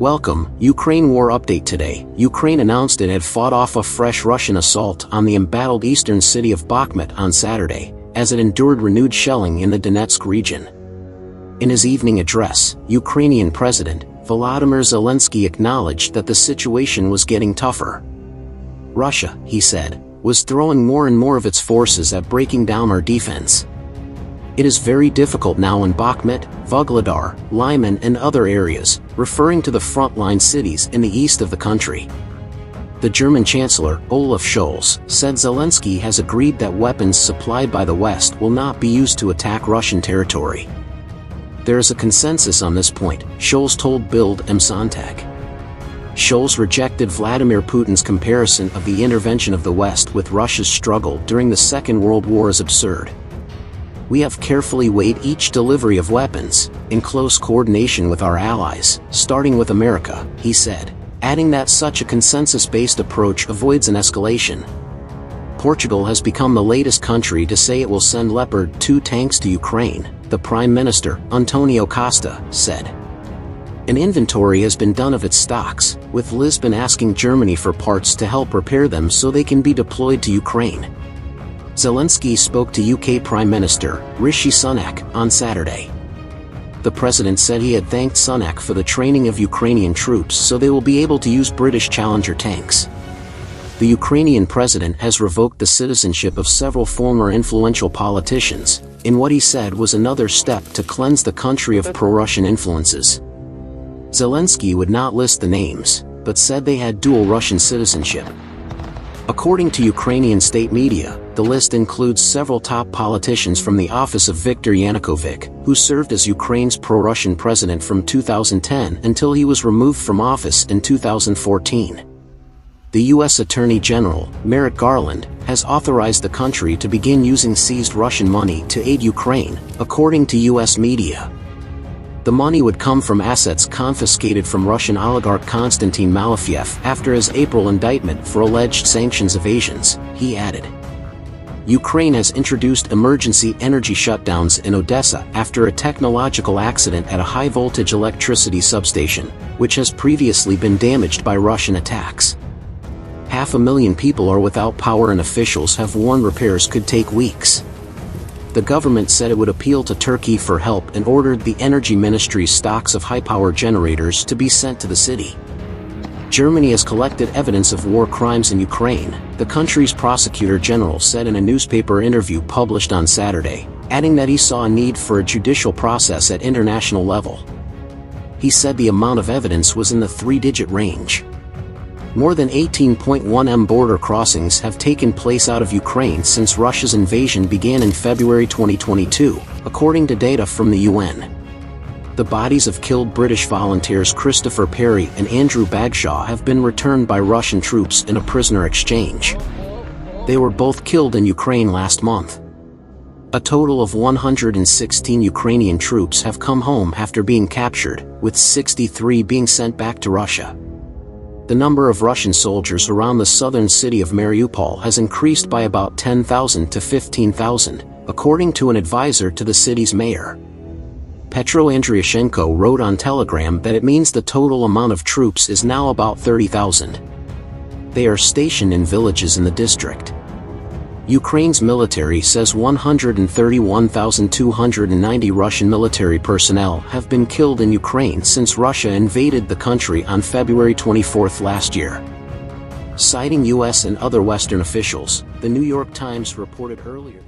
Welcome, Ukraine War Update. Today, Ukraine announced it had fought off a fresh Russian assault on the embattled eastern city of Bakhmut on Saturday, as it endured renewed shelling in the Donetsk region. In his evening address, Ukrainian President Volodymyr Zelensky acknowledged that the situation was getting tougher. Russia, he said, was throwing more and more of its forces at breaking down our defense. It is very difficult now in Bakhmut, Vuhledar, Lyman and other areas, referring to the frontline cities in the east of the country. The German Chancellor, Olaf Scholz, said Zelensky has agreed that weapons supplied by the West will not be used to attack Russian territory. There is a consensus on this point, Scholz told Bild im Sonntag. Scholz rejected Vladimir Putin's comparison of the intervention of the West with Russia's struggle during the Second World War as absurd. We have carefully weighed each delivery of weapons, in close coordination with our allies, starting with America, he said, adding that such a consensus-based approach avoids an escalation. Portugal has become the latest country to say it will send Leopard 2 tanks to Ukraine, the Prime Minister, Antonio Costa, said. An inventory has been done of its stocks, with Lisbon asking Germany for parts to help repair them so they can be deployed to Ukraine. Zelensky spoke to UK Prime Minister Rishi Sunak on Saturday. The president said he had thanked Sunak for the training of Ukrainian troops so they will be able to use British Challenger tanks. The Ukrainian president has revoked the citizenship of several former influential politicians, in what he said was another step to cleanse the country of pro-Russian influences. Zelensky would not list the names, but said they had dual Russian citizenship. According to Ukrainian state media, the list includes several top politicians from the office of Viktor Yanukovych, who served as Ukraine's pro-Russian president from 2010 until he was removed from office in 2014. The U.S. Attorney General, Merrick Garland, has authorized the country to begin using seized Russian money to aid Ukraine, according to U.S. media. The money would come from assets confiscated from Russian oligarch Konstantin Malafyev after his April indictment for alleged sanctions evasions, he added. Ukraine has introduced emergency energy shutdowns in Odessa after a technological accident at a high-voltage electricity substation, which has previously been damaged by Russian attacks. 500,000 people are without power and officials have warned repairs could take weeks. The government said it would appeal to Turkey for help and ordered the Energy Ministry's stocks of high-power generators to be sent to the city. Germany has collected evidence of war crimes in Ukraine, the country's prosecutor general said in a newspaper interview published on Saturday, adding that he saw a need for a judicial process at international level. He said the amount of evidence was in the three-digit range. More than 18.1 million border crossings have taken place out of Ukraine since Russia's invasion began in February 2022, according to data from the UN. The bodies of killed British volunteers Christopher Perry and Andrew Bagshaw have been returned by Russian troops in a prisoner exchange. They were both killed in Ukraine last month. A total of 116 Ukrainian troops have come home after being captured, with 63 being sent back to Russia. The number of Russian soldiers around the southern city of Mariupol has increased by about 10,000 to 15,000, according to an advisor to the city's mayor. Petro Andriushenko wrote on Telegram that it means the total amount of troops is now about 30,000. They are stationed in villages in the district. Ukraine's military says 131,290 Russian military personnel have been killed in Ukraine since Russia invaded the country on February 24 last year. Citing U.S. and other Western officials, the New York Times reported earlier